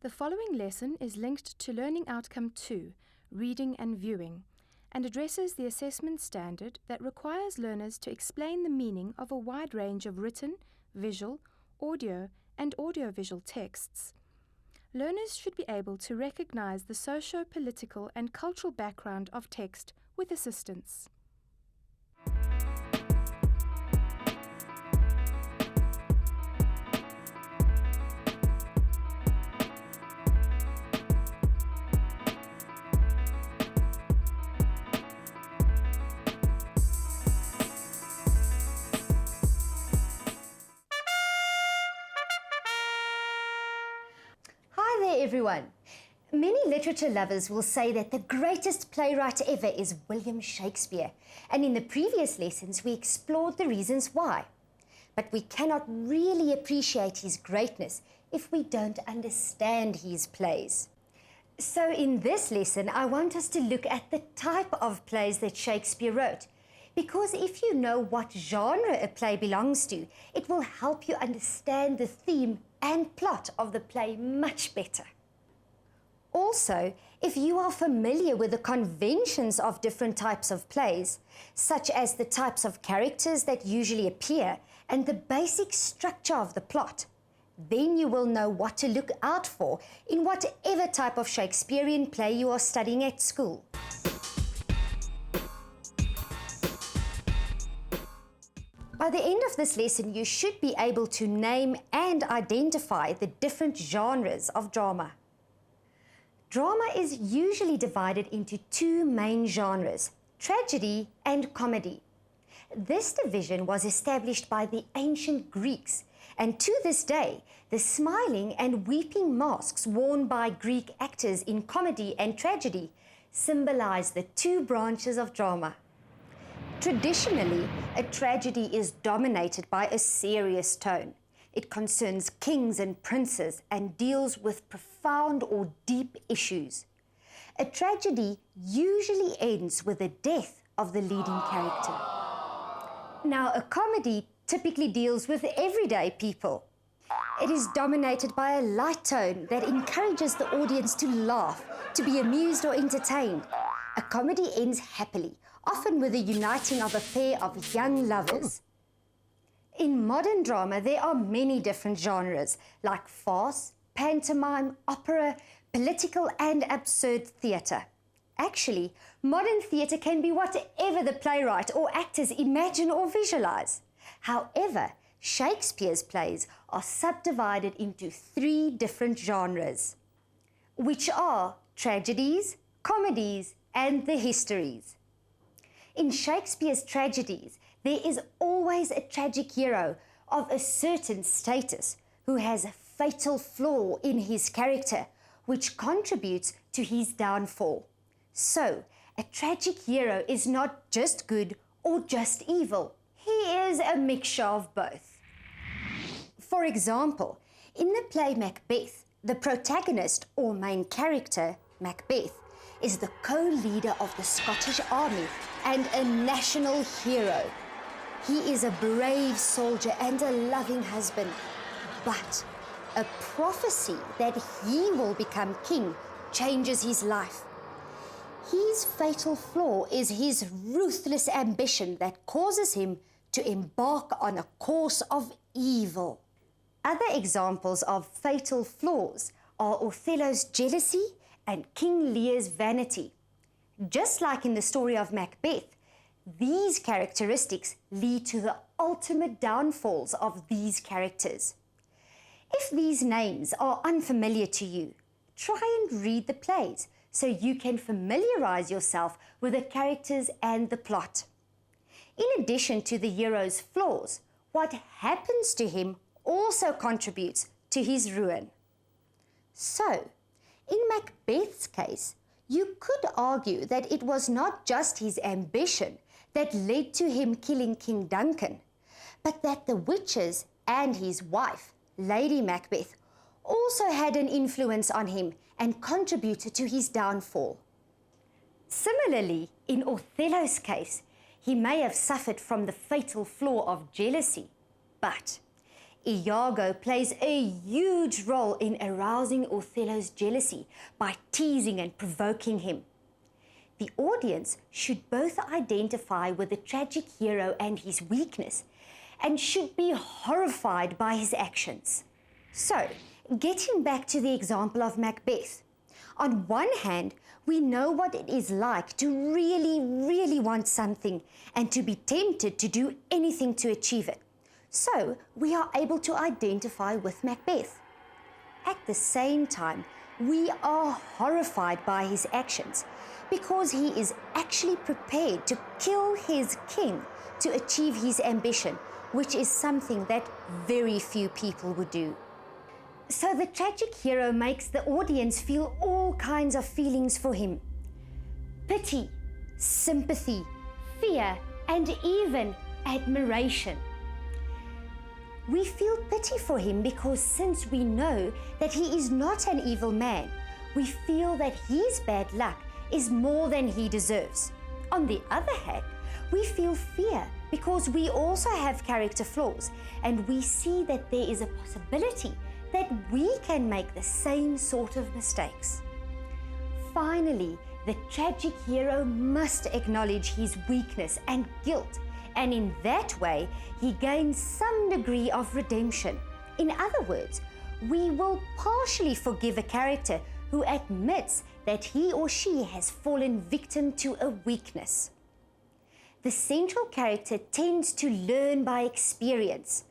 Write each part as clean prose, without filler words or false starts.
The following lesson is linked to Learning Outcome 2, Reading and Viewing, and addresses the assessment standard that requires learners to explain the meaning of a wide range of written, visual, audio, and audiovisual texts. Learners should be able to recognize the socio-political and cultural background of text with assistance. Hi there, everyone. Many literature lovers will say that the greatest playwright ever is William Shakespeare, and in the previous lessons we explored the reasons why. But we cannot really appreciate his greatness if we don't understand his plays. So in this lesson, I want us to look at the type of plays that Shakespeare wrote, because if you know what genre a play belongs to, it will help you understand the theme and plot of the play much better. Also, if you are familiar with the conventions of different types of plays, such as the types of characters that usually appear and the basic structure of the plot, then you will know what to look out for in whatever type of Shakespearean play you are studying at school. By the end of this lesson, you should be able to name and identify the different genres of drama. Drama is usually divided into two main genres, tragedy and comedy. This division was established by the ancient Greeks, and to this day, the smiling and weeping masks worn by Greek actors in comedy and tragedy symbolize the two branches of drama. Traditionally, a tragedy is dominated by a serious tone. It concerns kings and princes and deals with profound or deep issues. A tragedy usually ends with the death of the leading character. Now, a comedy typically deals with everyday people. It is dominated by a light tone that encourages the audience to laugh, to be amused or entertained. A comedy ends happily, often with the uniting of a pair of young lovers. In modern drama, there are many different genres, like farce, pantomime, opera, political and absurd theatre. Actually, modern theatre can be whatever the playwright or actors imagine or visualize. However, Shakespeare's plays are subdivided into three different genres, which are tragedies, comedies, and the histories. In Shakespeare's tragedies, there is always a tragic hero of a certain status who has a fatal flaw in his character, which contributes to his downfall. So, a tragic hero is not just good or just evil. He is a mixture of both. For example, in the play Macbeth, the protagonist or main character, Macbeth, is the co-leader of the Scottish army and a national hero. He is a brave soldier and a loving husband, but a prophecy that he will become king changes his life. His fatal flaw is his ruthless ambition that causes him to embark on a course of evil. Other examples of fatal flaws are Othello's jealousy and King Lear's vanity. Just like in the story of Macbeth, these characteristics lead to the ultimate downfalls of these characters. If these names are unfamiliar to you, try and read the plays so you can familiarize yourself with the characters and the plot. In addition to the hero's flaws, what happens to him also contributes to his ruin. So, in Macbeth's case, you could argue that it was not just his ambition that led to him killing King Duncan, but that the witches and his wife, Lady Macbeth, also had an influence on him and contributed to his downfall. Similarly, in Othello's case, he may have suffered from the fatal flaw of jealousy, but Iago plays a huge role in arousing Othello's jealousy by teasing and provoking him. The audience should both identify with the tragic hero and his weakness, and should be horrified by his actions. So, getting back to the example of Macbeth, on one hand, we know what it is like to really want something and to be tempted to do anything to achieve it. So, we are able to identify with Macbeth. At the same time, we are horrified by his actions because he is actually prepared to kill his king to achieve his ambition, which is something that very few people would do. So the tragic hero makes the audience feel all kinds of feelings for him: pity, sympathy, fear, and even admiration. We feel pity for him because since we know that he is not an evil man, we feel that his bad luck is more than he deserves. On the other hand, we feel fear because we also have character flaws, and we see that there is a possibility that we can make the same sort of mistakes. Finally, the tragic hero must acknowledge his weakness and guilt, and in that way, he gains some degree of redemption. In other words, we will partially forgive a character who admits that he or she has fallen victim to a weakness. The central character tends to learn by experience.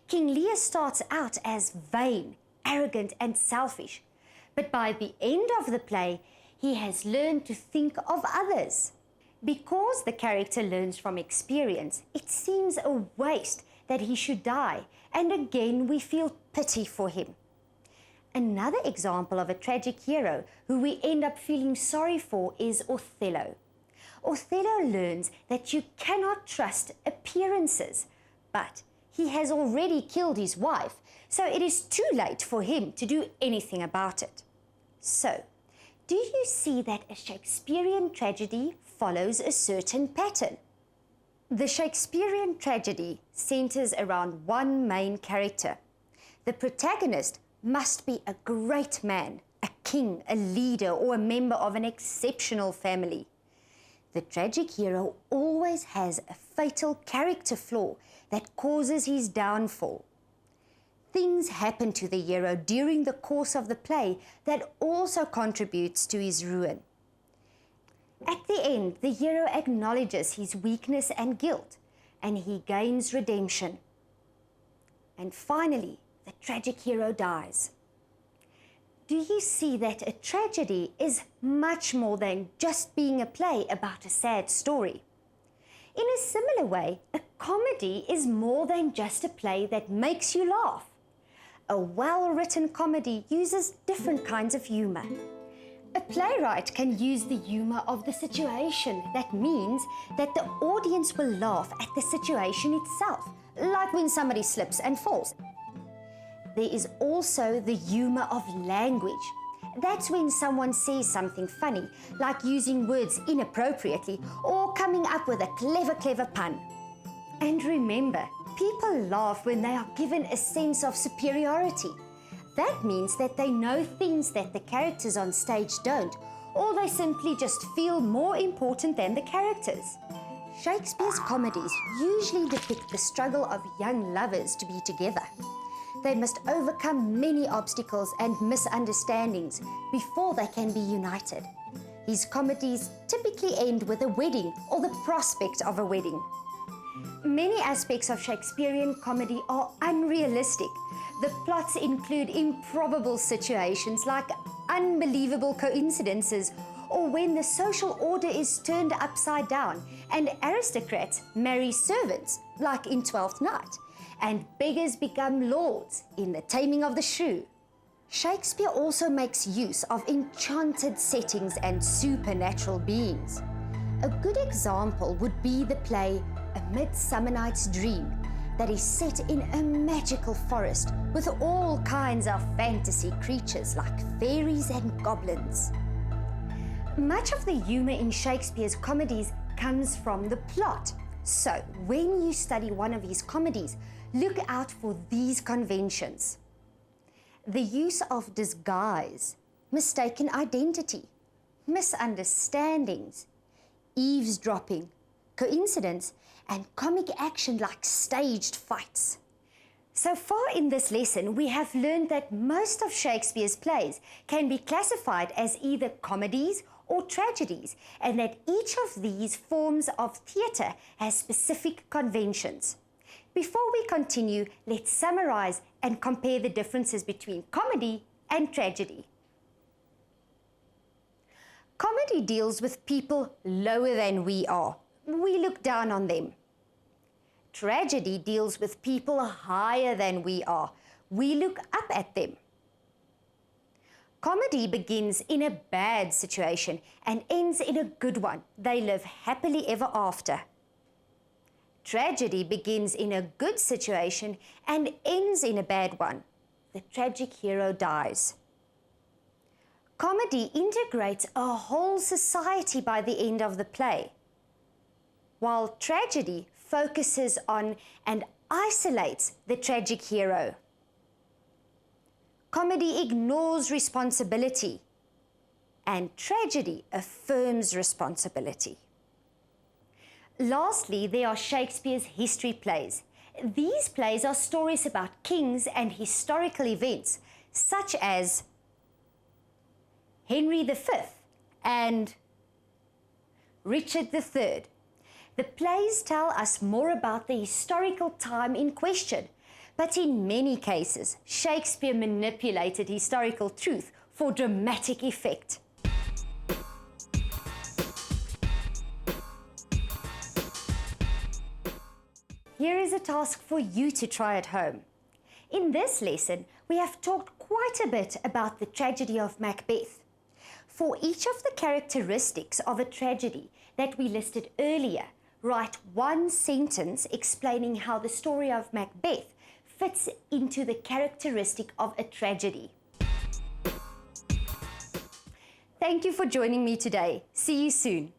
King Lear starts out as vain, arrogant, and selfish, but by the end of the play, he has learned to think of others. Because the character learns from experience, it seems a waste that he should die, and again we feel pity for him. Another example of a tragic hero who we end up feeling sorry for is Othello. Othello learns that you cannot trust appearances, but he has already killed his wife, so it is too late for him to do anything about it. So, do you see that a Shakespearean tragedy follows a certain pattern? The Shakespearean tragedy centers around one main character. The protagonist must be a great man, a king, a leader, or a member of an exceptional family. The tragic hero always has a fatal character flaw that causes his downfall. Things happen to the hero during the course of the play that also contributes to his ruin. At the end, the hero acknowledges his weakness and guilt, and he gains redemption. And finally, the tragic hero dies. Do you see that a tragedy is much more than just being a play about a sad story? In a similar way, a comedy is more than just a play that makes you laugh. A well-written comedy uses different kinds of humor. A playwright can use the humor of the situation. That means that the audience will laugh at the situation itself, like when somebody slips and falls. There is also the humor of language. That's when someone says something funny, like using words inappropriately or coming up with a clever pun. And remember, people laugh when they are given a sense of superiority. That means that they know things that the characters on stage don't, or they simply just feel more important than the characters. Shakespeare's comedies usually depict the struggle of young lovers to be together. They must overcome many obstacles and misunderstandings before they can be united. His comedies typically end with a wedding or the prospect of a wedding. Many aspects of Shakespearean comedy are unrealistic. The plots include improbable situations like unbelievable coincidences, or when the social order is turned upside down and aristocrats marry servants, like in Twelfth Night, and beggars become lords in The Taming of the Shrew. Shakespeare also makes use of enchanted settings and supernatural beings. A good example would be the play A Midsummer Night's Dream, that is set in a magical forest with all kinds of fantasy creatures like fairies and goblins. Much of the humor in Shakespeare's comedies comes from the plot. So, when you study one of his comedies, look out for these conventions: the use of disguise, mistaken identity, misunderstandings, eavesdropping, coincidence, and comic action like staged fights. So far in this lesson, we have learned that most of Shakespeare's plays can be classified as either comedies or tragedies, and that each of these forms of theatre has specific conventions. Before we continue, let's summarize and compare the differences between comedy and tragedy. Comedy deals with people lower than we are. We look down on them. Tragedy deals with people higher than we are. We look up at them. Comedy begins in a bad situation and ends in a good one. They live happily ever after. Tragedy begins in a good situation and ends in a bad one. The tragic hero dies. Comedy integrates a whole society by the end of the play, while tragedy focuses on and isolates the tragic hero. Comedy ignores responsibility, and tragedy affirms responsibility. Lastly, there are Shakespeare's history plays. These plays are stories about kings and historical events, such as Henry V and Richard III. The plays tell us more about the historical time in question, but in many cases, Shakespeare manipulated historical truth for dramatic effect. Here is a task for you to try at home. In this lesson, we have talked quite a bit about the tragedy of Macbeth. For each of the characteristics of a tragedy that we listed earlier, write one sentence explaining how the story of Macbeth fits into the characteristic of a tragedy. Thank you for joining me today. See you soon.